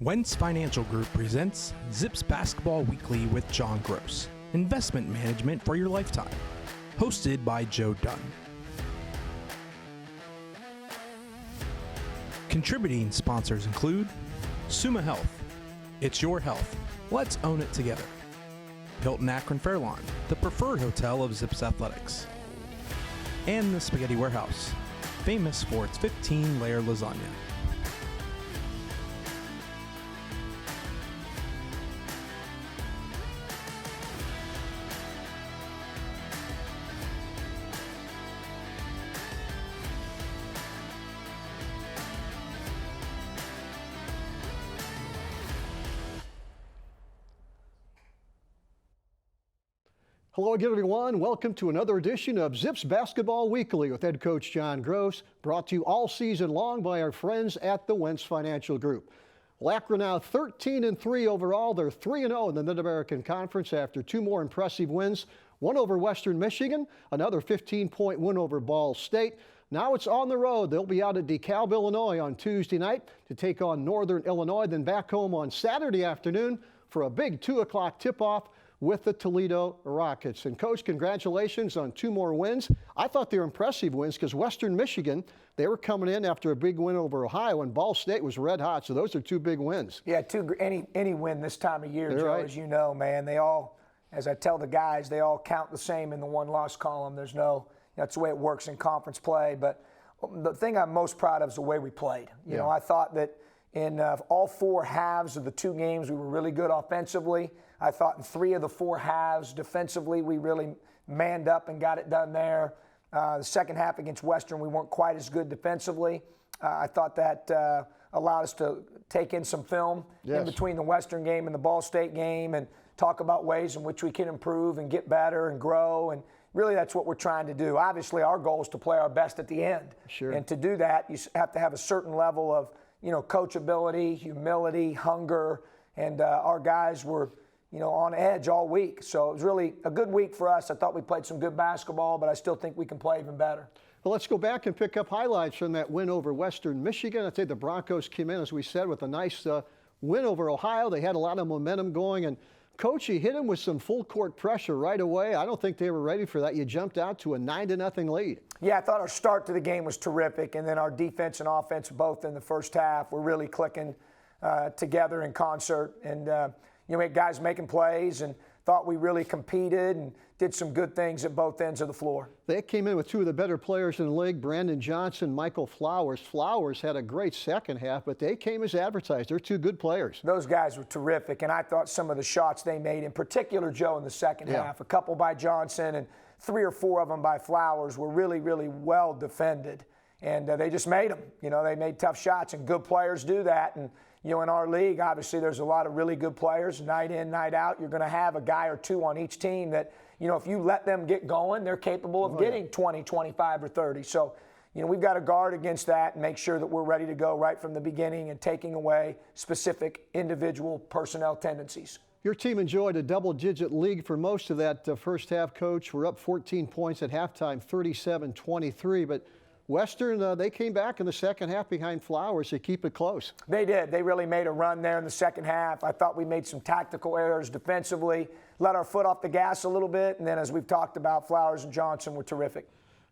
Wentz Financial Group presents Zips Basketball Weekly with John Groce, investment management for your lifetime. Hosted by Joe Dunn. Contributing sponsors include Summa Health. It's your health. Let's own it together. Hilton Akron Fairlawn, the preferred hotel of Zips Athletics. And the Spaghetti Warehouse, famous for its 15-layer lasagna. Hello again, everyone. Welcome to another edition of Zips Basketball Weekly with head coach John Groce, brought to you all season long by our friends at the Wentz Financial Group. Well, Akron now 13-3 overall. They're 3-0 in the Mid-American Conference after two more impressive wins, one over Western Michigan, another 15-point win over Ball State. Now it's on the road. They'll be out at DeKalb, Illinois on Tuesday night to take on Northern Illinois, then back home on Saturday afternoon for a big 2 o'clock tip-off with the Toledo Rockets. And Coach, congratulations on two more wins. I thought they were impressive wins because Western Michigan, they were coming in after a big win over Ohio, and Ball State was red hot. So those are two big wins. Yeah, any win this time of year, Joe, right. As you know, man, they all, as I tell the guys, they all count the same in the one-loss column. There's no, that's the way it works in conference play. But the thing I'm most proud of is the way we played. You know, I thought that in all four halves of the two games, we were really good offensively. I thought in three of the four halves, defensively, we really manned up and got it done there. The second half against Western, we weren't quite as good defensively. I thought that allowed us to take in some film in between the Western game and the Ball State game and talk about ways in which we can improve and get better and grow. And really, that's what we're trying to do. Obviously, our goal is to play our best at the end. Sure. And to do that, you have to have a certain level of, coachability, humility, hunger, and our guys were, on edge all week. So it was really a good week for us. I thought we played some good basketball, but I still think we can play even better. Well, let's go back and pick up highlights from that win over Western Michigan. I'd say the Broncos came in, as we said, with a nice win over Ohio. They had a lot of momentum going, and Coach, you hit them with some full court pressure right away. I don't think they were ready for that. You jumped out to a 9-0 lead. Yeah, I thought our start to the game was terrific, and then our defense and offense both in the first half were really clicking together in concert. And we had guys making plays and thought we really competed and did some good things at both ends of the floor. They came in with two of the better players in the league, Brandon Johnson, Michael Flowers. Flowers had a great second half, but they came as advertised. They're two good players. Those guys were terrific, and I thought some of the shots they made, in particular, Joe, in the second half, a couple by Johnson and 3 or 4 of them by Flowers, were really, really well defended. And they just made them. They made tough shots, and good players do that. And in our league, obviously, there's a lot of really good players, night in, night out. You're going to have a guy or two on each team that, if you let them get going, they're capable of getting 20, 25, or 30. So, we've got to guard against that and make sure that we're ready to go right from the beginning and taking away specific individual personnel tendencies. Your team enjoyed a double-digit lead for most of that first half, Coach. We're up 14 points at halftime, 37-23, but Western, they came back in the second half behind Flowers to keep it close. They did. They really made a run there in the second half. I thought we made some tactical errors defensively, let our foot off the gas a little bit, and then as we've talked about, Flowers and Johnson were terrific.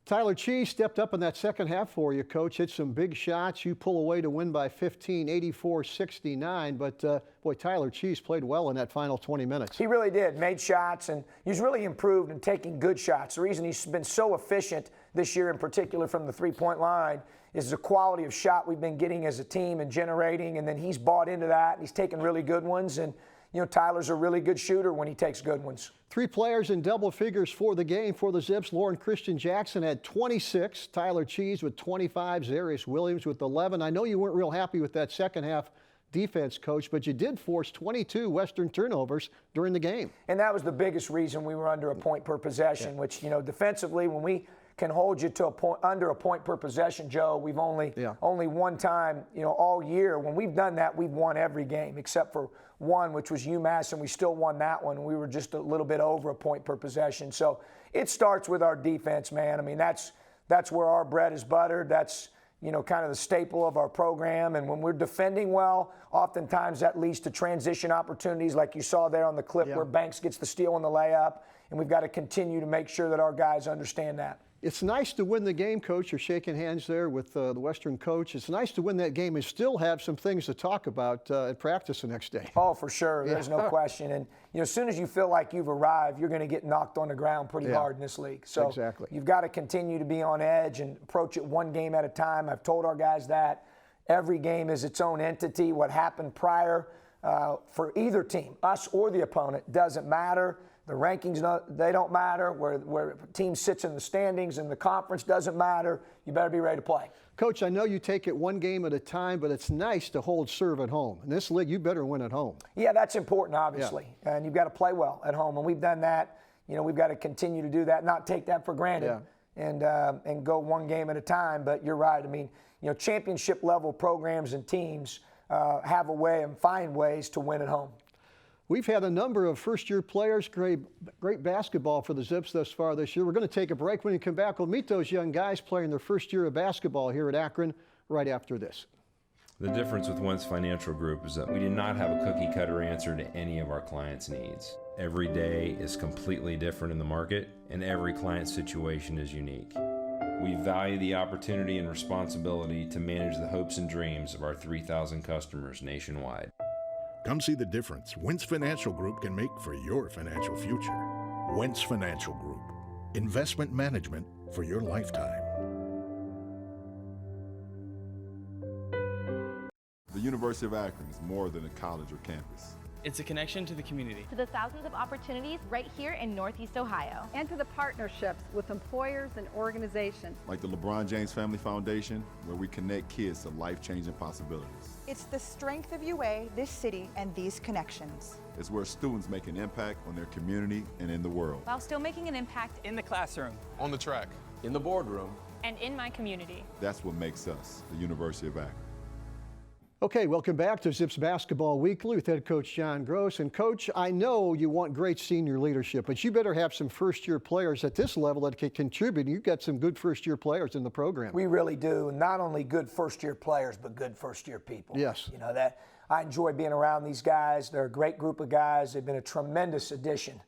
Tyler Cheese stepped up in that second half for you, Coach. Hit some big shots. You pull away to win by 15, 84-69. But, boy, Tyler Cheese played well in that final 20 minutes. He really did. Made shots, and he's really improved in taking good shots. The reason he's been so efficient this year, in particular from the three-point line, is the quality of shot we've been getting as a team and generating, and then he's bought into that, and he's taken really good ones. And Tyler's a really good shooter when he takes good ones. 3 players in double figures for the game for the Zips. Lauren Christian Jackson had 26. Tyler Cheese with 25. Zarius Williams with 11. I know you weren't real happy with that second half defense, Coach, but you did force 22 Western turnovers during the game. And that was the biggest reason we were under a point per possession, which, defensively, when we can hold you to under a point per possession, Joe, we've only one time, all year. When we've done that, we've won every game except for one, which was UMass, and we still won that one. We were just a little bit over a point per possession. So it starts with our defense, man. I mean, that's where our bread is buttered. That's, kind of the staple of our program. And when we're defending well, oftentimes that leads to transition opportunities like you saw there on the clip where Banks gets the steal and the layup. And we've got to continue to make sure that our guys understand that. It's nice to win the game, Coach. You're shaking hands there with the Western coach. It's nice to win that game and still have some things to talk about at practice the next day. Oh, for sure. There's no question. And, as soon as you feel like you've arrived, you're going to get knocked on the ground pretty hard in this league. So you've got to continue to be on edge and approach it one game at a time. I've told our guys that. Every game is its own entity. What happened prior for either team, us or the opponent, doesn't matter. The rankings, they don't matter. Where a team sits in the standings in the conference doesn't matter. You better be ready to play. Coach, I know you take it one game at a time, but it's nice to hold serve at home. In this league, you better win at home. Yeah, that's important, obviously. And you've got to play well at home. And we've done that. We've got to continue to do that, not take that for granted, and go one game at a time. But you're right. I mean, championship level programs and teams have a way and find ways to win at home. We've had a number of first-year players, great basketball for the Zips thus far this year. We're going to take a break. When we come back, we'll meet those young guys playing their first year of basketball here at Akron right after this. The difference with Wentz Financial Group is that we do not have a cookie-cutter answer to any of our clients' needs. Every day is completely different in the market, and every client situation is unique. We value the opportunity and responsibility to manage the hopes and dreams of our 3,000 customers nationwide. Come see the difference Wentz Financial Group can make for your financial future. Wentz Financial Group. Investment management for your lifetime. The University of Akron is more than a college or campus. It's a connection to the community. To the thousands of opportunities right here in Northeast Ohio. And to the partnerships with employers and organizations. Like the LeBron James Family Foundation, where we connect kids to life-changing possibilities. It's the strength of UA, this city, and these connections. It's where students make an impact on their community and in the world. While still making an impact in the classroom, on the track, in the boardroom, and in my community. That's what makes us the University of Akron. Okay, welcome back to Zips Basketball Weekly with head coach John Groce. And coach, I know you want great senior leadership, but you better have some first-year players at this level that can contribute. You've got some good first-year players in the program. We really do. Not only good first-year players, but good first-year people. Yes. That I enjoy being around these guys. They're a great group of guys. They've been a tremendous addition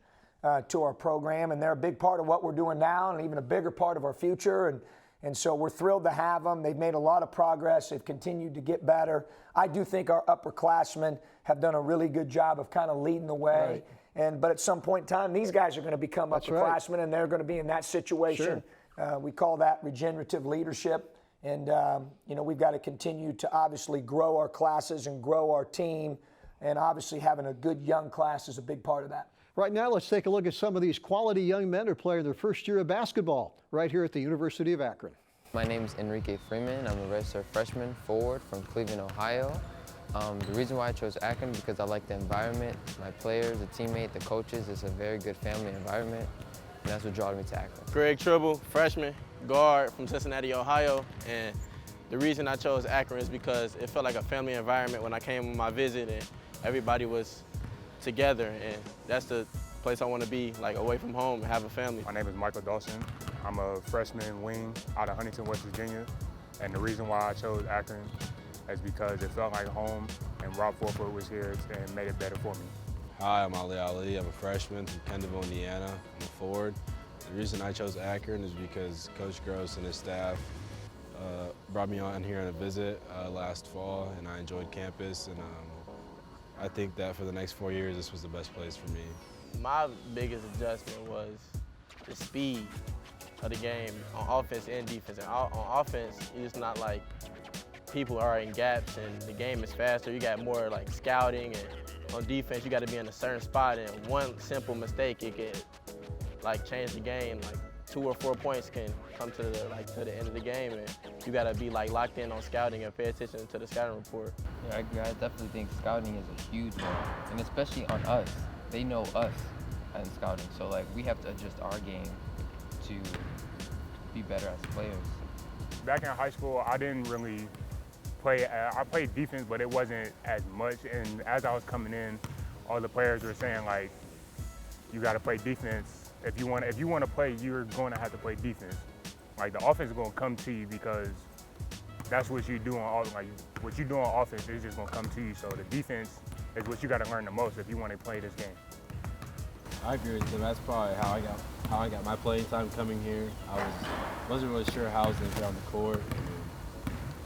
to our program, and they're a big part of what we're doing now and even a bigger part of our future. And so we're thrilled to have them. They've made a lot of progress. They've continued to get better. I do think our upperclassmen have done a really good job of kind of leading the way. Right. But at some point in time, these guys are going to become upperclassmen, and they're going to be in that situation. Sure. We call that regenerative leadership. And, we've got to continue to obviously grow our classes and grow our team. And obviously having a good young class is a big part of that. Right now, let's take a look at some of these quality young men who are playing their first year of basketball right here at the University of Akron. My name is Enrique Freeman. I'm a registered freshman forward from Cleveland, Ohio. The reason why I chose Akron because I like the environment, my players, the teammates, the coaches. It's a very good family environment, and that's what drew me to Akron. Greg Tribble, freshman, guard from Cincinnati, Ohio. And the reason I chose Akron is because it felt like a family environment when I came on my visit, and everybody was together, and that's the place I want to be, like away from home and have a family. My name is Michael Dawson. I'm a freshman wing out of Huntington, West Virginia, and the reason why I chose Akron is because it felt like home, and Rob Forford was here and made it better for me. Hi, I'm Ali. I'm a freshman from Kendallville, Indiana. I'm a forward. The reason I chose Akron is because Coach Groce and his staff brought me on here on a visit last fall, and I enjoyed campus, and I think that for the next 4 years, this was the best place for me. My biggest adjustment was the speed of the game on offense and defense. And on offense, it's not like people are in gaps and the game is faster. You got more like scouting, and on defense, you got to be in a certain spot, and one simple mistake, it can like change the game. Like 2 or 4 points can come to the end of the game, and you got to be like locked in on scouting and pay attention to the scouting report. Yeah, I definitely think scouting is a huge one, and especially on us. They know us in scouting, so like we have to adjust our game to be better as players. Back in high school, I didn't really play. I played defense, but it wasn't as much. And as I was coming in, all the players were saying like, you got to play defense. If you want to play, you're going to have to play defense. Like the offense is going to come to you because that's what you do on what you do on offense is just gonna come to you. So the defense is what you got to learn the most if you want to play this game. I agree with him. That's probably how I got my playing time coming here. Wasn't really sure how I was going to get on the court.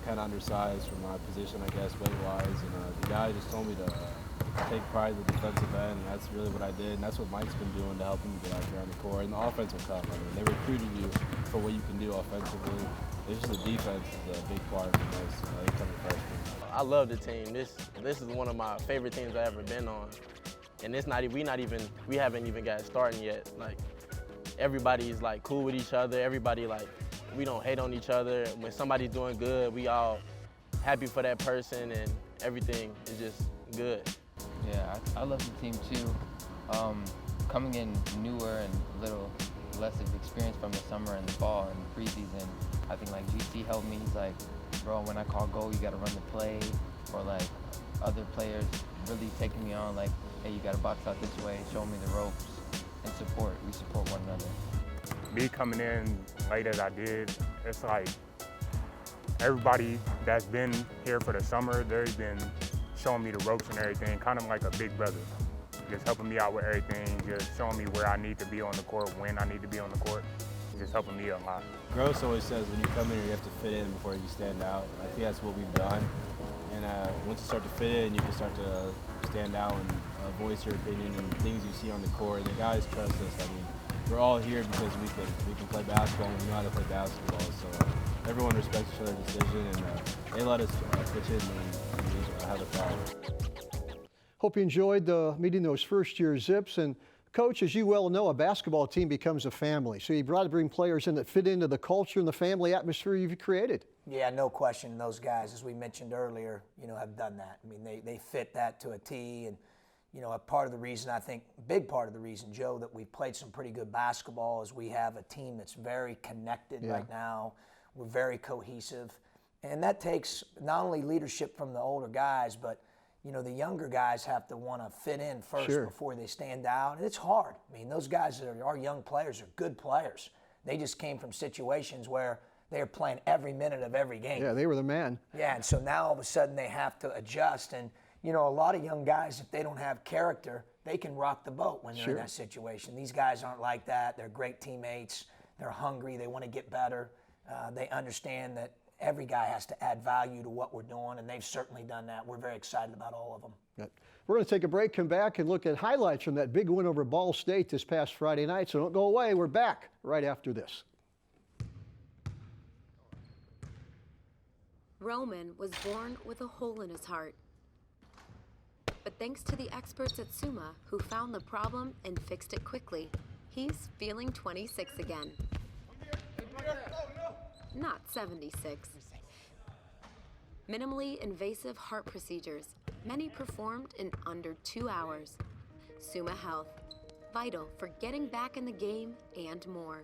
Kind of undersized for my position, I guess, weight-wise. And the guy just told me to take pride in the defensive end, and that's really what I did. And that's what Mike's been doing to help him get out there on the court. And the offense will come. I mean, they recruited you for what you can do offensively. It's just the defense is a big part of this incoming freshman. I love the team. This is one of my favorite teams I've ever been on. And it's we haven't even got started yet. Like, everybody's like cool with each other. Everybody, like, we don't hate on each other. When somebody's doing good, we all happy for that person, and everything is just good. Yeah, I love the team too. Coming in newer and a little less of experience from the summer and the fall and the preseason, I think like GC helped me. He's like, bro, when I call go, you gotta run the play. Or like other players really taking me on, like, hey, you gotta box out this way, showing me the ropes, and support. We support one another. Me coming in late as I did, it's like everybody that's been here for the summer, they've been showing me the ropes and everything, kind of like a big brother. Just helping me out with everything, just showing me where I need to be on the court, when I need to be on the court, just helping me a lot. Groce always says when you come here, you have to fit in before you stand out. I think that's what we've done. And once you start to fit in, you can start to stand out and voice your opinion and things you see on the court. The guys trust us. I mean, we're all here because we can play basketball and we know how to play basketball. So everyone respects each other's decision, and they let us pitch in and we have a problem. Hope you enjoyed meeting those first-year Zips. And Coach, as you well know, a basketball team becomes a family. So you brought to bring players in that fit into the culture and the family atmosphere you've created. Yeah, no question. Those guys, as we mentioned earlier, have done that. I mean, they fit that to a T. And, a part of the reason, I think, big part of the reason, Joe, that we've played some pretty good basketball is we have a team that's very connected right now. We're very cohesive. And that takes not only leadership from the older guys, but the younger guys have to want to fit in first before they stand out. And it's hard. I mean, those guys that are our young players are good players. They just came from situations where they were playing every minute of every game. Yeah, they were the man. Yeah, and so now all of a sudden they have to adjust. And, a lot of young guys, if they don't have character, they can rock the boat when they're in that situation. These guys aren't like that. They're great teammates. They're hungry. They want to get better. They understand that every guy has to add value to what we're doing, and they've certainly done that. We're very excited about all of them. Good. We're going to take a break, come back, and look at highlights from that big win over Ball State this past Friday night. So don't go away. We're back right after this. Roman was born with a hole in his heart. But thanks to the experts at Summa who found the problem and fixed it quickly, he's feeling 26 again. Not 76. Minimally invasive heart procedures, many performed in under 2 hours. Summa Health, vital for getting back in the game and more.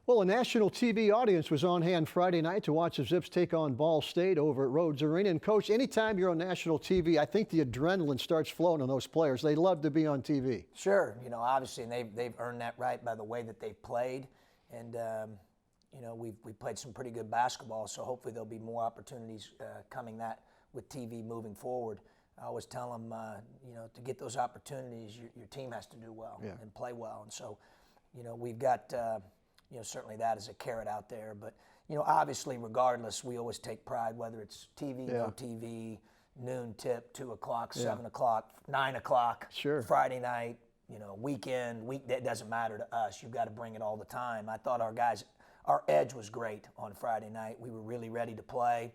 Well, a national TV audience was on hand Friday night to watch the Zips take on Ball State over at Rhodes Arena. And Coach, anytime you're on national TV, I think the adrenaline starts flowing on those players. They love to be on TV. Sure, obviously, and they've earned that right by the way that they've played. And we've played some pretty good basketball, so hopefully there'll be more opportunities coming that with TV moving forward. I always tell them, to get those opportunities, your team has to do well and play well. And so, we've got. Certainly that is a carrot out there. But, obviously, regardless, we always take pride, whether it's TV, no TV, noon tip, 2 o'clock, 7 o'clock, 9 o'clock, Friday night, weekend, weekday, it doesn't matter to us. You've got to bring it all the time. I thought our edge was great on Friday night. We were really ready to play.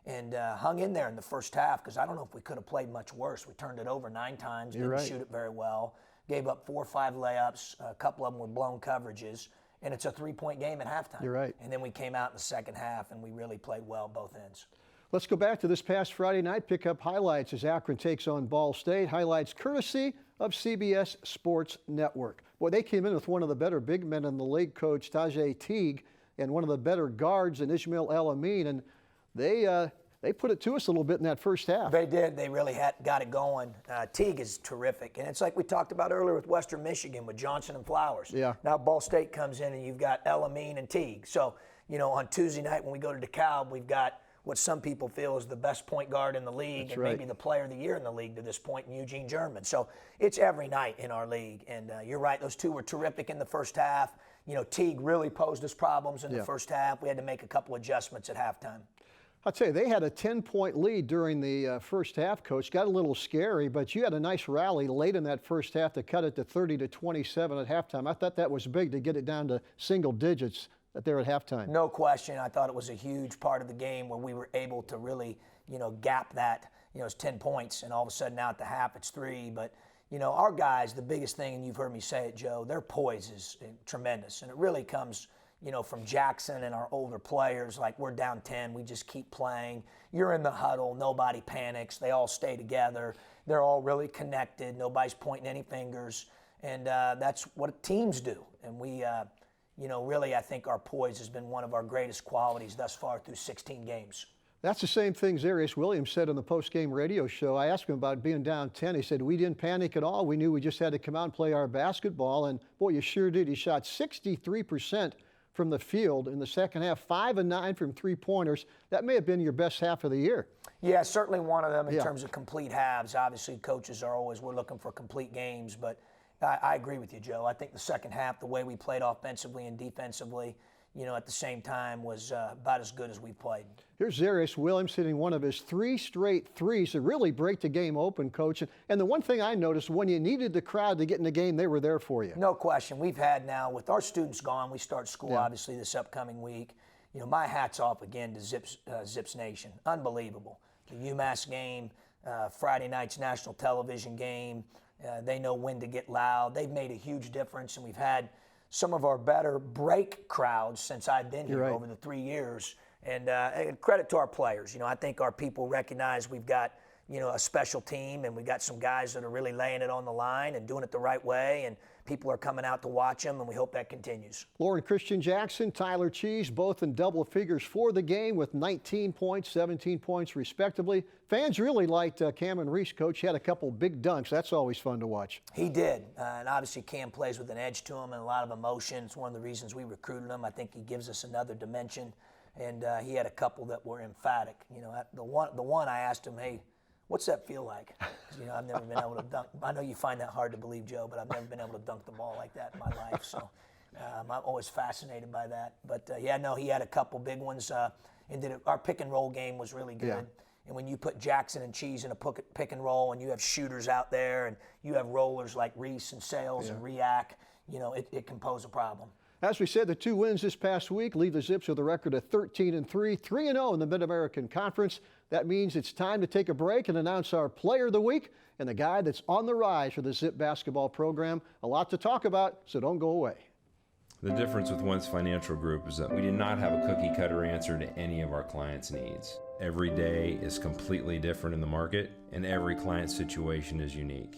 and hung in there in the first half, because I don't know if we could have played much worse. We turned it over 9 times, didn't shoot it very well, gave up 4 or 5 layups, a couple of them were blown coverages, and it's a 3-point game at halftime. You're right. And then we came out in the second half, and we really played well both ends. Let's go back to this past Friday night. Pick up highlights as Akron takes on Ball State. Highlights courtesy of CBS Sports Network. Boy, they came in with one of the better big men in the league, Coach Tajay Teague, and one of the better guards in Ismail El Amin, and they put it to us a little bit in that first half. They did. They really got it going. Teague is terrific. And it's like we talked about earlier with Western Michigan with Johnson and Flowers. Yeah. Now Ball State comes in and you've got El Amin and Teague. So, you know, on Tuesday night when we go to DeKalb, we've got what some people feel is the best point guard in the league. That's and maybe the player of the year in the league to this point in Eugene German. So it's every night in our league. And you're right, those two were terrific in the first half. You know, Teague really posed us problems in the first half. We had to make a couple adjustments at halftime. I'll tell you, they had a 10-point lead during the first half, Coach. Got a little scary, but you had a nice rally late in that first half to cut it to 30-27 at halftime. I thought that was big to get it down to single digits there at halftime. No question. I thought it was a huge part of the game where we were able to really, you know, gap that. You know, it's 10 points, and all of a sudden now at the half it's 3. But, you know, our guys, the biggest thing, and you've heard me say it, Joe, their poise is tremendous. And it really comes, you know, from Jackson and our older players. Like, we're down 10, we just keep playing. You're in the huddle, nobody panics. They all stay together. They're all really connected. Nobody's pointing any fingers. And that's what teams do. And we, you know, really, I think our poise has been one of our greatest qualities thus far through 16 games. That's the same thing Zarius Williams said on the post-game radio show. I asked him about being down 10. He said, we didn't panic at all. We knew we just had to come out and play our basketball. And, boy, you sure did. He shot 63% from the field in the second half, 5 of 9 from three-pointers. That may have been your best half of the year. Yeah, certainly one of them in terms of complete halves. Obviously, coaches are always, we're looking for complete games. But I agree with you, Joe. I think the second half, the way we played offensively and defensively, you know, at the same time was about as good as we played. Here's Zarius Williams hitting one of his 3 straight threes to really break the game open, Coach. And the one thing I noticed, when you needed the crowd to get in the game, they were there for you. No question. We've had now, with our students gone, we start school obviously this upcoming week. You know, my hat's off again to Zips Nation. Unbelievable. The UMass game, Friday night's national television game. They know when to get loud. They've made a huge difference, and we've had some of our better break crowds since I've been here over the 3 years. And credit to our players. You know, I think our people recognize we've got, you know, a special team, and we've got some guys that are really laying it on the line and doing it the right way, and people are coming out to watch them, and we hope that continues. Lauren Christian Jackson, Tyler Cheese, both in double figures for the game with 19 points, 17 points respectively. Fans really liked Cameron Reese, Coach. He had a couple big dunks. That's always fun to watch. He did. And obviously Cam plays with an edge to him and a lot of emotion. It's one of the reasons we recruited him. I think he gives us another dimension. And he had a couple that were emphatic. You know, the one I asked him, hey, what's that feel like? You know, I've never been able to dunk. I know you find that hard to believe, Joe, but I've never been able to dunk the ball like that in my life. So I'm always fascinated by that. But, yeah, no, he had a couple big ones. Our pick and roll game was really good. Yeah. And when you put Jackson and Cheese in a pick and roll, and you have shooters out there, and you have rollers like Reese and Sales and Riak, you know, it can pose a problem. As we said, the 2 wins this past week leave the Zips with a record of 13-3, 3-0 in the Mid-American Conference. That means it's time to take a break and announce our Player of the Week and the guy that's on the rise for the Zip basketball program. A lot to talk about, so don't go away. The difference with Wentz Financial Group is that we do not have a cookie-cutter answer to any of our clients' needs. Every day is completely different in the market, and every client situation is unique.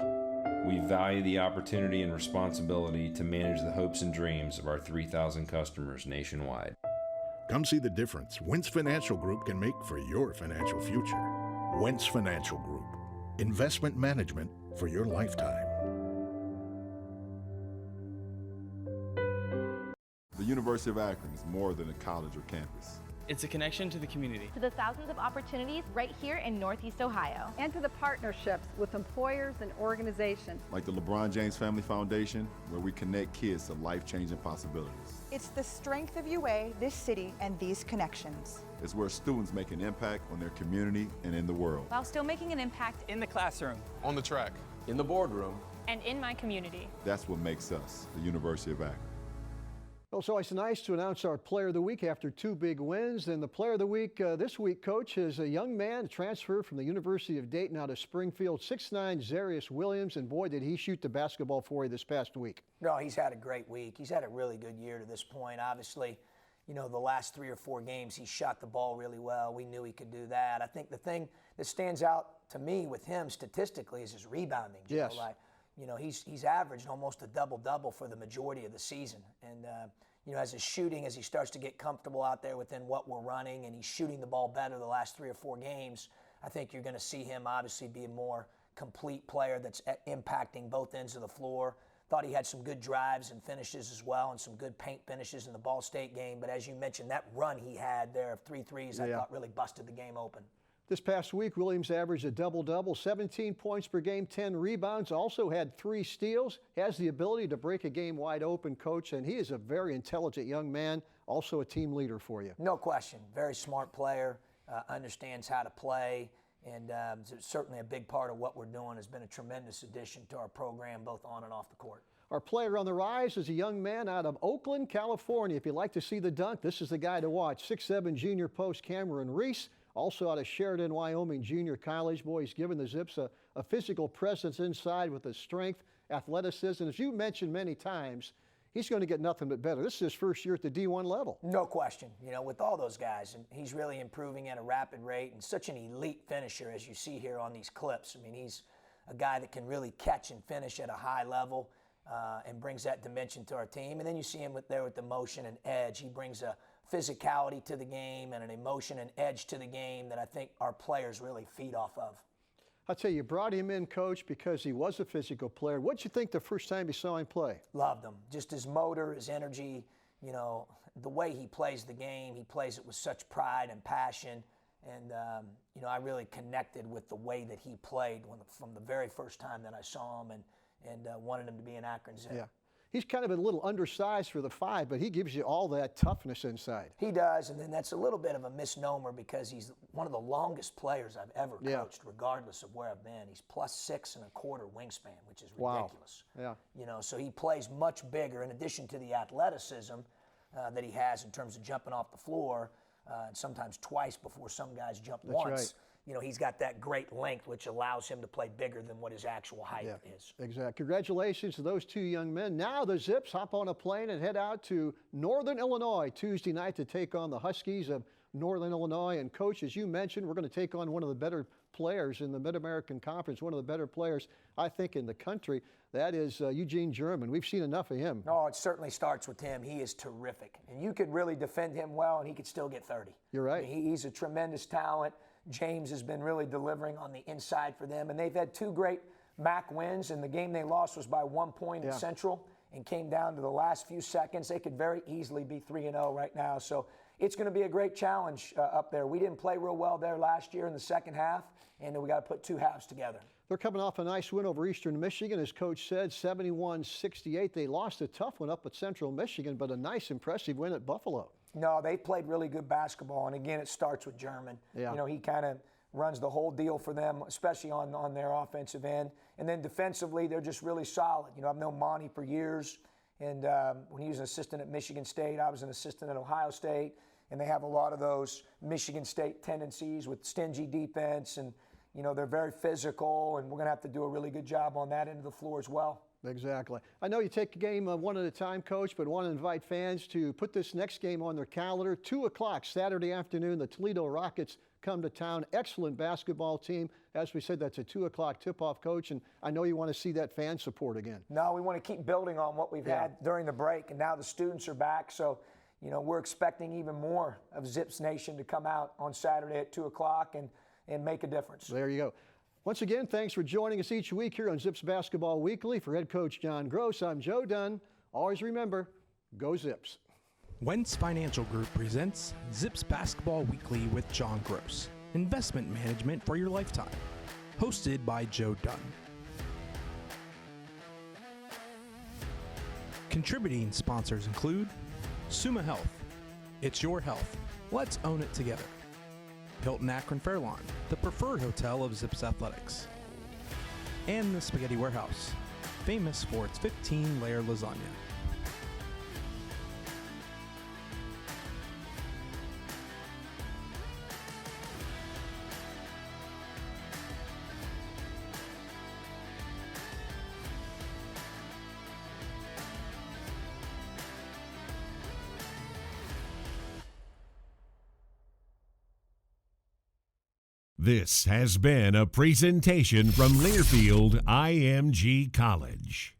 We value the opportunity and responsibility to manage the hopes and dreams of our 3,000 customers nationwide. Come see the difference Wentz Financial Group can make for your financial future. Wentz Financial Group. Investment management for your lifetime. The University of Akron is more than a college or campus. It's a connection to the community. To the thousands of opportunities right here in Northeast Ohio. And to the partnerships with employers and organizations. Like the LeBron James Family Foundation, where we connect kids to life-changing possibilities. It's the strength of UA, this city, and these connections. It's where students make an impact on their community and in the world. While still making an impact in the classroom, on the track, in the boardroom, and in my community. That's what makes us the University of Akron. Well, so it's nice to announce our Player of the Week after 2 big wins. And the Player of the Week this week, Coach, is a young man transferred from the University of Dayton out of Springfield, 6'9", Zarius Williams. And boy, did he shoot the basketball for you this past week. No, he's had a great week. He's had a really good year to this point. Obviously, you know, the last 3 or 4 games, he shot the ball really well. We knew he could do that. I think the thing that stands out to me with him statistically is his rebounding. Joe. Yes. Like, you know, he's averaged almost a double-double for the majority of the season. And, you know, as his shooting, as he starts to get comfortable out there within what we're running, and he's shooting the ball better the last 3 or 4 games, I think you're going to see him obviously be a more complete player that's impacting both ends of the floor. Thought he had some good drives and finishes as well, and some good paint finishes in the Ball State game. But as you mentioned, that run he had there of 3 threes, I thought really busted the game open. This past week, Williams averaged a double-double, 17 points per game, 10 rebounds, also had 3 steals, has the ability to break a game wide open, Coach, and he is a very intelligent young man, also a team leader for you. No question. Very smart player, understands how to play, and certainly a big part of what we're doing. Has been a tremendous addition to our program, both on and off the court. Our player on the rise is a young man out of Oakland, California. If you'd like to see the dunk, this is the guy to watch. 6'7" junior post Cameron Reese. Also out of Sheridan, Wyoming Junior College. Boy, he's given the Zips a physical presence inside with his strength, athleticism. As you mentioned many times, he's going to get nothing but better. This is his first year at the D1 level. No question. You know, with all those guys, and he's really improving at a rapid rate, and such an elite finisher as you see here on these clips. I mean, he's a guy that can really catch and finish at a high level and brings that dimension to our team. And then you see him with the motion and edge. He brings a physicality to the game and an emotion and edge to the game that I think our players really feed off of. I'll tell you, you brought him in, Coach, because he was a physical player. What'd you think the first time you saw him play? Loved him. Just his motor, his energy, you know, the way he plays the game. He plays it with such pride and passion. And, you know, I really connected with the way that he played from the very first time that I saw him and wanted him to be an Akron Zip. Yeah. He's kind of a little undersized for the 5, but he gives you all that toughness inside. He does, and then that's a little bit of a misnomer because he's one of the longest players I've ever coached, regardless of where I've been. He's +6¼ wingspan, which is ridiculous. Wow. Yeah. You know, so he plays much bigger in addition to the athleticism that he has in terms of jumping off the floor, and sometimes twice before some guys jump once. Right. You know, he's got that great length, which allows him to play bigger than what his actual height is. Exactly. Congratulations to those 2 young men. Now the Zips hop on a plane and head out to Northern Illinois Tuesday night to take on the Huskies of Northern Illinois. And, Coach, as you mentioned, we're going to take on one of the better players in the Mid-American Conference, one of the better players, I think, in the country. That is Eugene German. We've seen enough of him. Oh, it certainly starts with him. He is terrific. And you could really defend him well, and he could still get 30. You're right. I mean, he's a tremendous talent. James has been really delivering on the inside for them. And they've had 2 great MAC wins, and the game they lost was by 1 point at Central and came down to the last few seconds. They could very easily be 3-0 right now. So it's going to be a great challenge up there. We didn't play real well there last year in the second half, and we got to put 2 halves together. They're coming off a nice win over Eastern Michigan, as Coach said, 71-68. They lost a tough one up at Central Michigan, but a nice, impressive win at Buffalo. No, they played really good basketball, and again, it starts with German. Yeah. You know, he kind of runs the whole deal for them, especially on their offensive end. And then defensively, they're just really solid. You know, I've known Monty for years, and when he was an assistant at Michigan State, I was an assistant at Ohio State, and they have a lot of those Michigan State tendencies with stingy defense, and, you know, they're very physical, and we're going to have to do a really good job on that end of the floor as well. Exactly. I know you take a game one at a time, Coach, but want to invite fans to put this next game on their calendar. 2 o'clock Saturday afternoon, the Toledo Rockets come to town. Excellent basketball team. As we said, that's a 2 o'clock tip-off, Coach, and I know you want to see that fan support again. No, we want to keep building on what we've had during the break, and now the students are back, so, you know, we're expecting even more of Zips Nation to come out on Saturday at 2 o'clock and make a difference. There you go. Once again, thanks for joining us each week here on Zips Basketball Weekly. For head coach John Groce, I'm Joe Dunn. Always remember, go Zips. Wentz Financial Group presents Zips Basketball Weekly with John Groce, investment management for your lifetime. Hosted by Joe Dunn. Contributing sponsors include Summa Health. It's your health. Let's own it together. Hilton Akron Fairlawn, the preferred hotel of Zips Athletics. And the Spaghetti Warehouse, famous for its 15-layer lasagna. This has been a presentation from Learfield IMG College.